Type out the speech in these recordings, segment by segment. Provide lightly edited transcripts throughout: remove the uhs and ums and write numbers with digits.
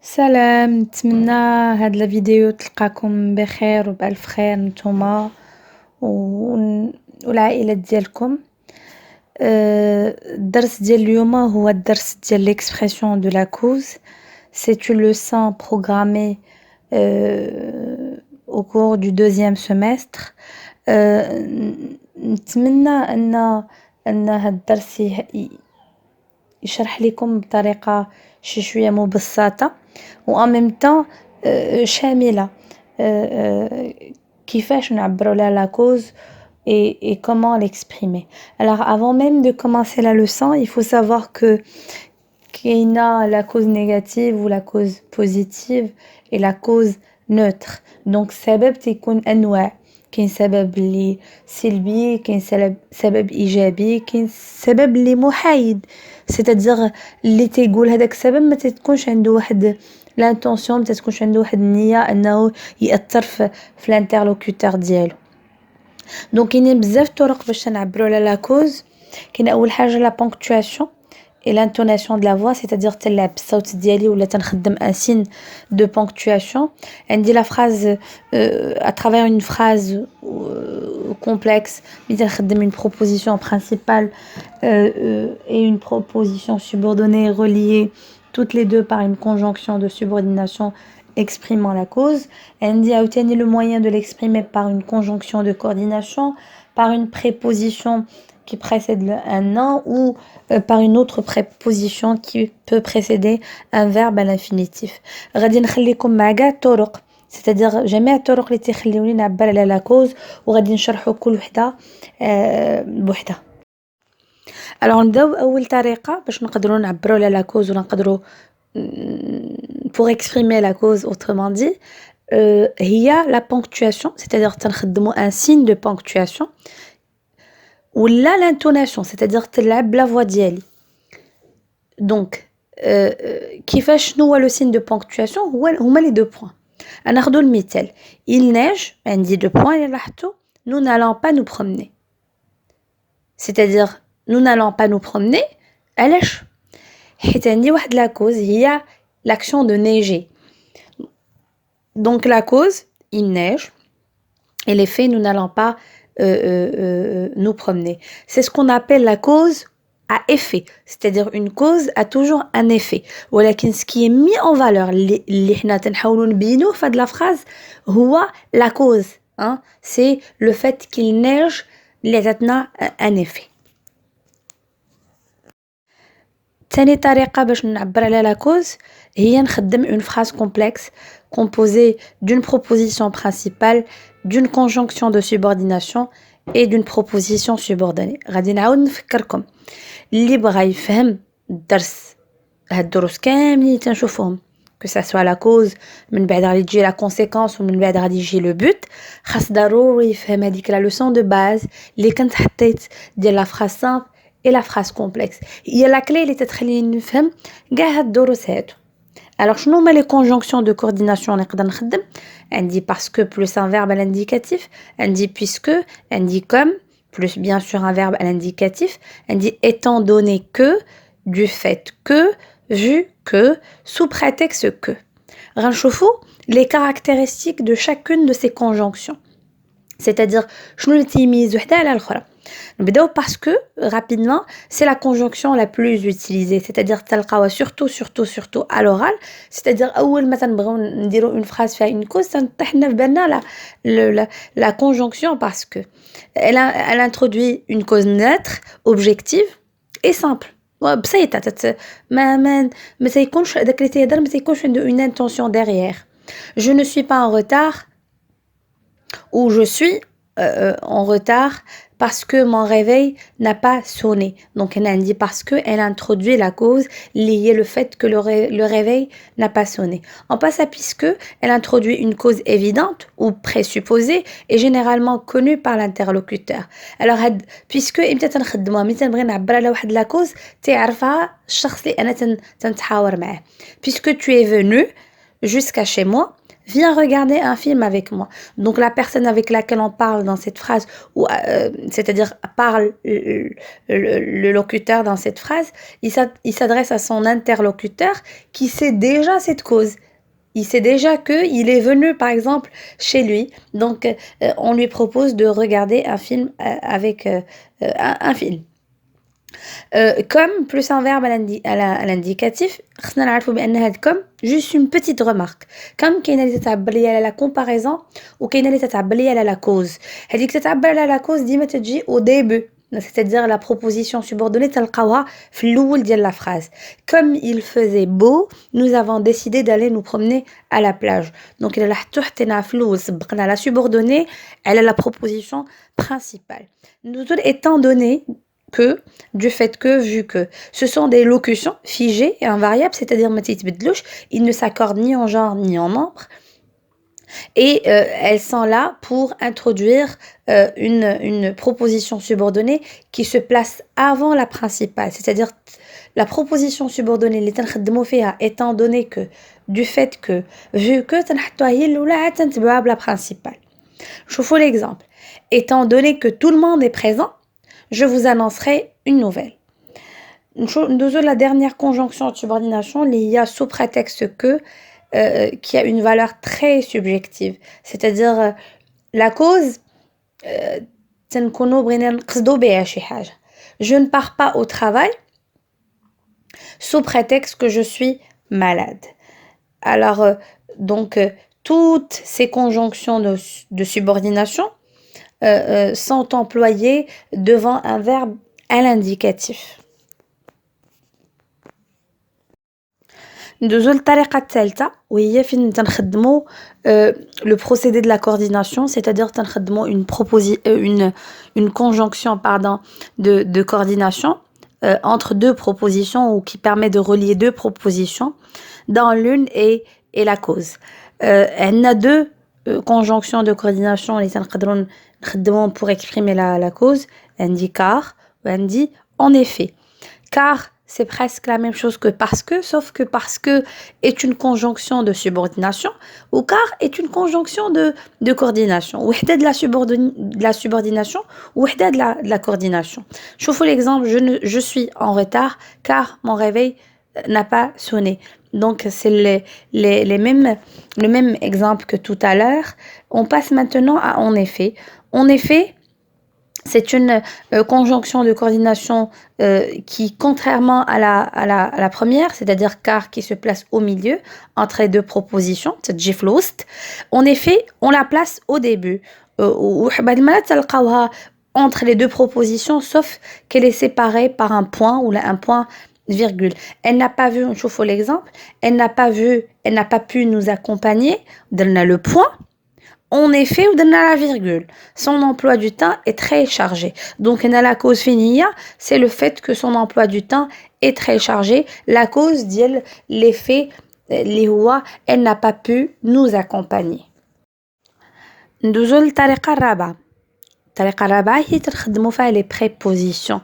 سلام، نتمنى هاد الفيديو تلقاكم بخير وبألف خير نتوما والعائلة ديالكم. الدرس ديال اليوم هو الدرس ديال l'expression de la cause. C'est une leçon programmée au cours du deuxième semestre. نتمنى أن هاد الدرس يشرح لكم بطريقة شي شوية مبسطة و en même temps شاملة. كيفاش نعبروا على la cause et comment l'exprimer. Alors avant même de commencer la leçon, il faut savoir que qu'il y a la cause négative ou la cause positive et la cause neutre. Donc سبب تيكون أنواع. كاين سبب اللي سلبي، كاين سبب ايجابي، كاين سبب اللي محايد، c'est-à-dire اللي تيقول هذاك السبب ما تكونش عنده واحد لانتونسيون، ما تكونش عنده واحد النيه انه ياثر في الانترلوكوتور ديالو. دونك كاينين بزاف طرق باش نعبروا على لا كوز. كاين اول حاجه لا بونكتواسيون et l'intonation de la voix, c'est-à-dire تلعب الصوت ديالي ولا تنخدم un signe de ponctuation. عندي la phrase à travers une phrase complexe, mais تنخدم une proposition principale et une proposition subordonnée reliées toutes les deux par une conjonction de subordination exprimant la cause. عندي عاوتاني le moyen de l'exprimer par une conjonction de coordination, par une préposition qui précède un nom ou par une autre préposition qui peut précéder un verbe à l'infinitif. غادي نخليكم مع كاع الطرق، c'est-à-dire جميع الطرق اللي تخليوني نعبر على لا كوز، وغادي نشرحوا كل وحده بوحدها. alors نبداو اول طريقه باش نقدروا نعبروا على لا كوز ولا نقدروا pour exprimer la cause autrement dit هي la ponctuation, c'est-à-dire تنخدموا un signe de ponctuation ou l'intonation, c'est-à-dire تلعب la voix ديالي. donc كيفاش شنو هو le signe de ponctuation؟ هما les deux points. ناخذوا المثال il neige، عندي deux points اللي لاحظتوا. nous n'allons pas nous promener، c'est-à-dire nous n'allons pas nous promener علاش؟ حيت عندي واحد la cause هي l'action de neiger. donc la cause il neige et l'effet nous n'allons pas nous promener. C'est ce qu'on appelle la cause à effet, c'est-à-dire une cause a toujours un effet. ولكن ce qui est mis en valeur اللي حنا تنحاولوا نبينوه في هاد la phrase هو la cause, hein? c'est le fait qu'il neige اللي عطاتنا un effet. ثاني طريقة باش نعبر على la cause هي نخدم une phrase complexe composée d'une proposition principale, d'une conjonction de subordination et d'une proposition subordonnée. غادي نعاود نفكركم اللي بغا يفهم الدرس، هاد الدروس كاملين تنشوفوهم que ça soit la cause من بعد غادي تجي la conséquence ومن بعد غادي يجي le but. خاص ضروري يفهم هذيك la leçon de base اللي كنت حطيت ديال la phrase simple et la phrase complexe. هي la clé اللي تتخليني نفهم كاع هاد الدروس هادو. alors شنو هما les conjonctions de coordination نقدر نخدم؟ عندي parce que plus un verbe à l'indicatif، عندي puisque، عندي comme plus bien sûr un verbe à l'indicatif، عندي étant donné que، du fait que، vu que، sous prétexte que. غنشوفوا les caractéristiques de chacune de ces conjonctions، c'est-à-dire شنو اللي تيميز وحده على الاخرى. نبداو parce que rapidement c'est la conjonction la plus utilisée، c'est-à-dire تلقاوها surtout à l'oral، c'est-à-dire اول ما تنبغيو نديروا une phrase فيها une cause تنطيح لنا في بالنا la conjonction parce que elle introduit une cause neutre, objective et simple. بسيطه ما تيكونش داك اللي تيهضر ما تيكونش عنده une intention derrière. je ne suis pas en retard ou je suis en retard parce que mon réveil n'a pas sonné. Donc elle a dit parce que elle introduit la cause liée le fait que le réveil n'a pas sonné. On passe à puisque elle introduit une cause évidente ou présupposée et généralement connue par l'interlocuteur. Alors puisque امتى تنخدموها ملي تنبغي نعبر على واحد la cause تعرفها الشخص اللي انا تنتحاور معاه. puisque tu es venu jusqu'à chez moi viens regarder un film avec moi. Donc la personne avec laquelle on parle dans cette phrase, ou c'est-à-dire parle le locuteur dans cette phrase, il s'adresse à son interlocuteur qui sait déjà cette cause. Il sait déjà qu'il est venu, par exemple, chez lui. Donc, on lui propose de regarder un film avec un film. Comme plus un verbe à l'indicatif, خصنا نعرفوا بأن هاد comme juste une petite remarque. comme كاينه اللي تتعبر لي على la comparaison وكاينه اللي تتعبر لي على la cause. هذيك تتعبر على la cause ديما تجي au début. C'est-à-dire la proposition subordonnée تلقاوها في الأول ديال la phrase. Comme il faisait beau, nous avons décidé d'aller nous promener à la plage. Donc إلا لاحظتوا حطينا في الأول سبقنا la subordonnée على la proposition principale. Nous étant donné que, du fait que, vu que. Ce sont des locutions figées et invariables, c'est-à-dire ils ne s'accordent ni en genre ni en nombre. Et elles sont là pour introduire une proposition subordonnée qui se place avant la principale. C'est-à-dire la proposition subordonnée, étant donné que, du fait que, vu que, la principale. Je vous fais l'exemple. Étant donné que tout le monde est présent, je vous annoncerai une nouvelle. La dernière conjonction de subordination, il y a sous prétexte que, qui a une valeur très subjective. C'est-à-dire, la cause, je ne pars pas au travail sous prétexte que je suis malade. Alors, donc, toutes ces conjonctions de subordination sont employés devant un verbe à l'indicatif. ندوزو للطريقة الثالثة وهي فين تنخدمو le procédé de la coordination, c'est-à-dire تنخدمو une conjonction de coordination entre deux propositions ou qui permet de relier deux propositions dans l'une et la cause. On a deux conjonctions de coordination اللي تنقدروا نخدموهم pour exprimer la cause. On dit car ou on dit en effet. Car c'est presque la même chose que parce que, sauf que parce que est une conjonction de subordination ou car est une conjonction de coordination. Ou de la subordination ou de la coordination. Je vous fais l'exemple, je suis en retard car mon réveil n'a pas sonné. Donc c'est le même exemple que tout à l'heure. On passe maintenant à en effet. En effet, c'est une conjonction de coordination qui, contrairement à la première, c'est-à-dire car qui se place au milieu entre les deux propositions, en effet, on la place au début. Entre les deux propositions, sauf qu'elle est séparée par un point ou un point virgule. Elle n'a pas vu, on chauffe l'exemple, elle n'a pas pu nous accompagner, donne le point. En effet, ou donne la virgule. Son emploi du temps est très chargé. Donc, la cause finie, c'est le fait que son emploi du temps est très chargé. La cause dit l'effet, elle n'a pas pu nous accompagner. ندوزو للطريقة الرابعة. الطريقة الرابعة هي تخدمو فيها les prépositions.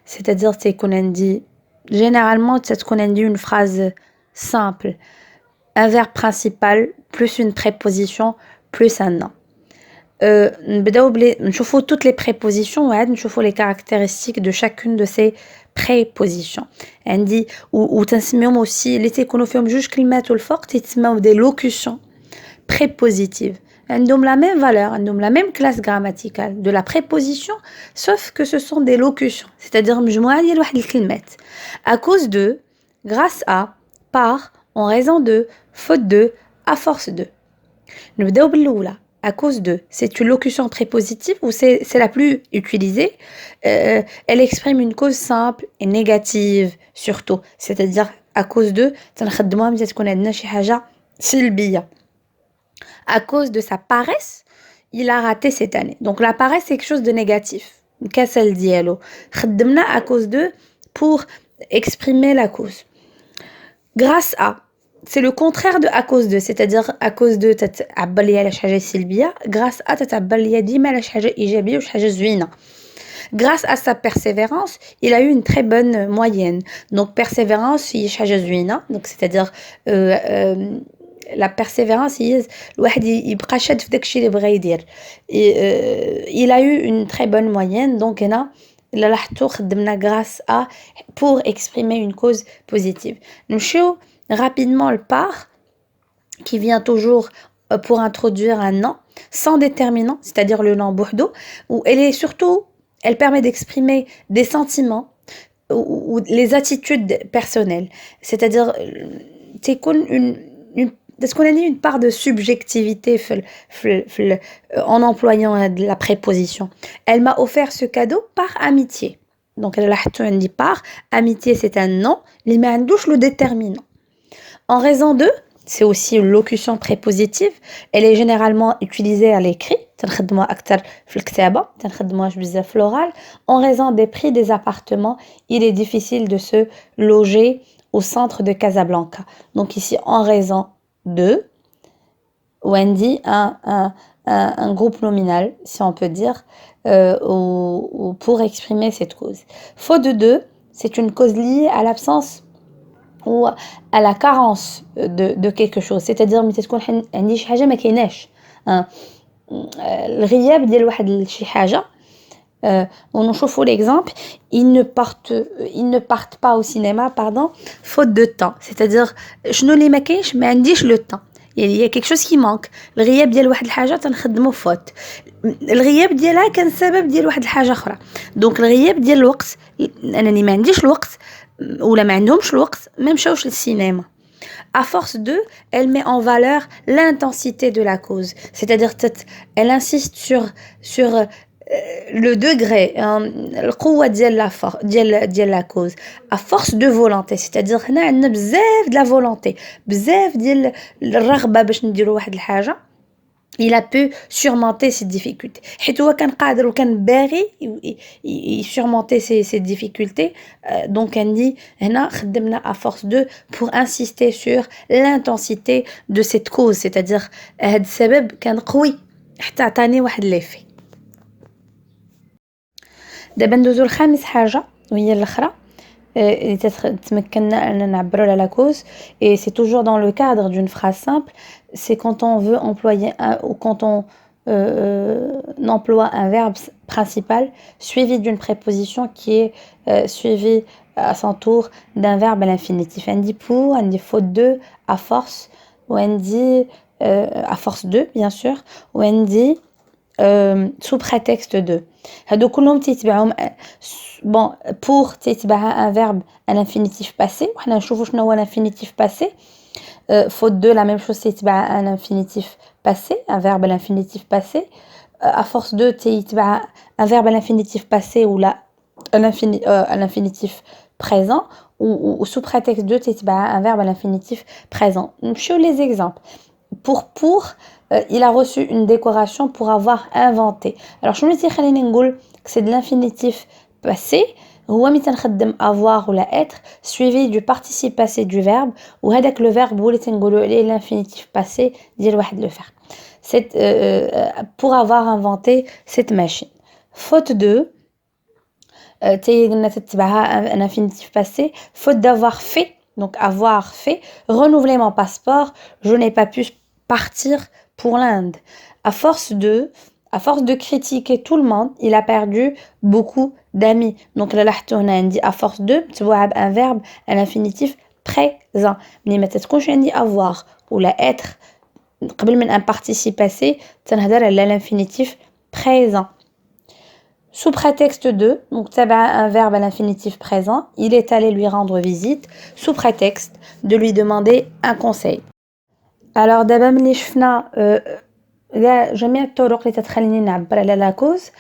C'est-à-dire qu'on dit généralement تكون عندي une phrase simple, un verbe principal plus une préposition plus un nom. نبداو نشوفوا toutes les prépositions وعاد نشوفوا les caractéristiques de chacune de ces prépositions. عندي وتنسميهم aussi اللي تيكونوا فيهم جوج كلمات والفوق تيتسموا des locutions prépositives. عندهم la même valeur, عندهم la même classe grammaticale de la préposition, sauf que ce sont des locutions, c'est-à-dire مجموعة ديال واحد الكلمات. À cause de, grâce à, par, en raison de, faute de, à force de. نبداو بالأولى. À cause de, c'est une locution prépositive ou c'est la plus utilisée. Elle exprime une cause simple et négative surtout, c'est-à-dire à cause de تنخدموها ملي تكون عندنا شي حاجة سلبية. À cause de sa paresse, il a raté cette année. Donc la paresse c'est quelque chose de négatif. كسل ديالو. خدمنا à cause de pour exprimer la cause. Grâce à, c'est le contraire de à cause de, c'est-à-dire à cause de تتعبر لي على شي حاجة سلبية. Grâce à تتعبر لي ديما على شي حاجة إيجابية وشي حاجة زوينة. Grâce à sa persévérance, il a eu une très bonne moyenne. Donc persévérance هي شي حاجة زوينة. Donc c'est-à-dire la persévérance هي الواحد يبقى شاد في داكشي اللي بغا يدير. Il a eu une très bonne moyenne donc هنا إلا لاحظتوا خدمنا grâce à pour exprimer une cause positive. نمشيو rapidement le par qui vient toujours pour introduire un nom sans déterminant, c'est-à-dire le nom بوحدو, où elle permet d'exprimer des sentiments ou les attitudes personnelles, c'est-à-dire تكون une part de subjectivité en employant la préposition. Elle m'a offert ce cadeau par amitié. Donc elle a dit par amitié, c'est un nom, اللي ما عندوش le déterminant. En raison de, c'est aussi une locution prépositive. Elle est généralement utilisée à l'écrit. تنخدموها أكتر في الكتابة، تنخدموهاش بزاف في l'oral. En raison des prix des appartements, il est difficile de se loger au centre de Casablanca. Donc ici, en raison de, Wendy, un groupe nominal, si on peut dire, ou pour exprimer cette cause. Faute de, c'est une cause liée à l'absence ou à la carence de quelque chose. C'est-à-dire, ملي تكون عندي شي حاجة ما كايناش. الغياب ديال واحد شي حاجة. ونشوفوا l'exemple, ils ne partent pas au cinéma, pardon, faute de temps. C'est-à-dire, شنو اللي ما كاينش ما عنديش le temps. يعني il y a quelque chose qui manque. الغياب ديال واحد الحاجة تنخدمو faute. الغياب ديالها كان سبب ديال واحد الحاجة أخرى. دونك الغياب ديال الوقت أنني ما عنديش الوقت ولا ما عندهمش الوقت ما مشاوش للسينما. À force de, elle met en valeur l'intensité de la cause. C'est-à-dire, elle insiste sur le degré, القوة ديال la cause. À force de volonté, c'est-à-dire هنا عندنا بزاف de la volonté, بزاف ديال الرغبة باش نديرو واحد الحاجة. Il a pu surmonter ces difficultés. حيت هو كان قادر وكان باغي surmonter ces difficultés. Donc on dit هنا خدمنا à force de pour insister sur l'intensité de cette cause, c'est-à-dire هاد السبب كان قوي حتى عطاني واحد ليفي. دابا ندوزو لخامس حاجة وهي الأخرى اللي تمكننا أن نعبروا على la cause, et c'est toujours dans le cadre d'une phrase simple. C'est quand on veut employer ou quand on emploie un verbe principal suivi d'une préposition qui est suivie à son tour d'un verbe à l'infinitif. On dit pour, on dit faute de, à force, ou on dit à force de, bien sûr, ou on dit sous prétexte de. هادو كلهم تيتبعهم bon pour تيتبعها un verbe à l'infinitif passé. وحنا نشوفوا شنو هو l'infinitif passé. Faute de, la même chose, تيتبعها un infinitif passé, un verbe à l'infinitif passé. À force de, تيتبعها un verbe à l'infinitif passé ou là à l'infinitif présent, ou sous prétexte de, تيتبعها un verbe à l'infinitif présent. نمشيو les exemples. Pour il a reçu une décoration pour avoir inventé. Alors شنو اللي تيخليني نقول que c'est de l'infinitif passé. هو ملي تنخدم avoir ou la être suivi du participe passé du verbe, وهذاك le verbe هو اللي تنقولوا عليه l'infinitif passé ديال واحد le verbe. C'est pour avoir inventé cette machine. Faute de, تتبعها un infinitif passé. Faute d'avoir fait, donc avoir fait, renouveler mon passeport, je n'ai pas pu partir pour l'Inde. À force de critiquer tout le monde, il a perdu beaucoup d'amis. Donc là, on dit à force de, tu vois, un verbe, un infinitif présent. Mais ما تتكونش عندي avoir ou la être قبل من un participe passé, تنهضر على l'infinitif présent. Sous prétexte de, donc un verbe à l'infinitif présent, il est allé lui rendre visite sous prétexte de lui demander un conseil. Alors d'abord ملي شفنا جميع الطرق اللي تتخليني نعبر على لا كوز,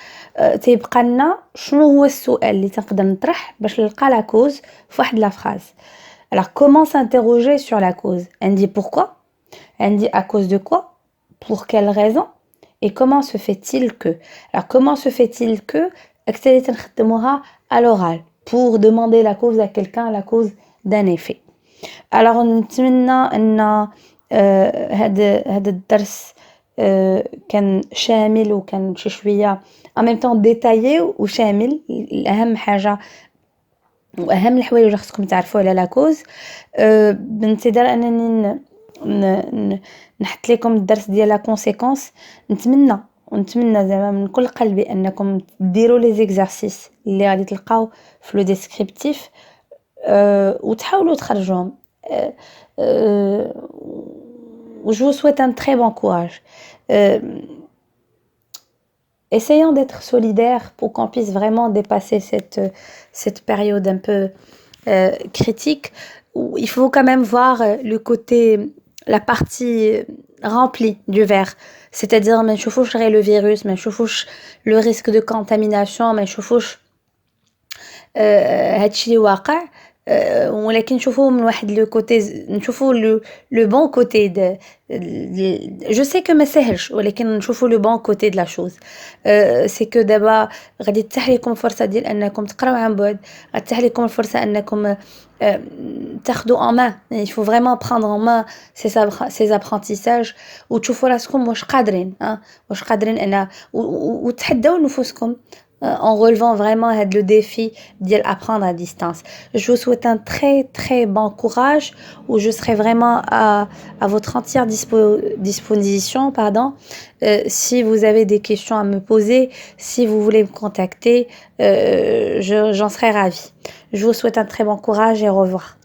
تيبقى لنا شنو هو السؤال اللي تنقدر نطرح باش نلقى لا كوز في واحد لا phrase. Alors comment s'interroger sur la cause? On dit pourquoi, on dit à cause de quoi, pour quelle raison, et comment se fait-il que. Alors comment se fait-il que اكثر تنخدموها à l'oral pour demander la cause à quelqu'un, la cause d'un effet. Alors نتمنى ان هذا الدرس كان شامل وكان شي شويه en même temps détaillé وشامل. اهم حاجه واهم الحوايج اللي خصكم تعرفوا على لا كوز. بنتظر انني نحط لكم الدرس ديال لا كونسيكونس. ونتمنى زعما من كل قلبي انكم ديروا لي زيكزارسيس اللي غادي تلقاو في لو ديسكريبتيف وتحاولوا تخرجوهم. و je vous souhaite un très bon courage. Essayons d'être solidaires pour qu'on puisse vraiment dépasser cette période un peu critique, où il faut quand même voir la partie remplie du verre. C'est-à-dire, ما نشوفوش غير le virus, ما نشوفوش le risque de contamination, ما نشوفوش هادشي اللي واقع. ولكن نشوفوه من واحد لو كوتي، نشوفوا لو بون كوتي جو سي كو ما سهلش، ولكن نشوفوا لو بون كوتي د لا شوز. سي كو دابا غادي تتاح لكم فرصه ديال انكم تقراو عن بعد، غتتاح لكم الفرصه انكم تاخذوا en main. Il faut vraiment prendre en main ces apprentissages وتشوفوا راسكم واش قادرين، واش قادرين انا وتحداو نفوسكم en relevant vraiment le défi d'apprendre à distance. Je vous souhaite un très très bon courage, où je serai vraiment à votre entière disposition. Si vous avez des questions à me poser, si vous voulez me contacter, j'en serai ravie. Je vous souhaite un très bon courage et au revoir.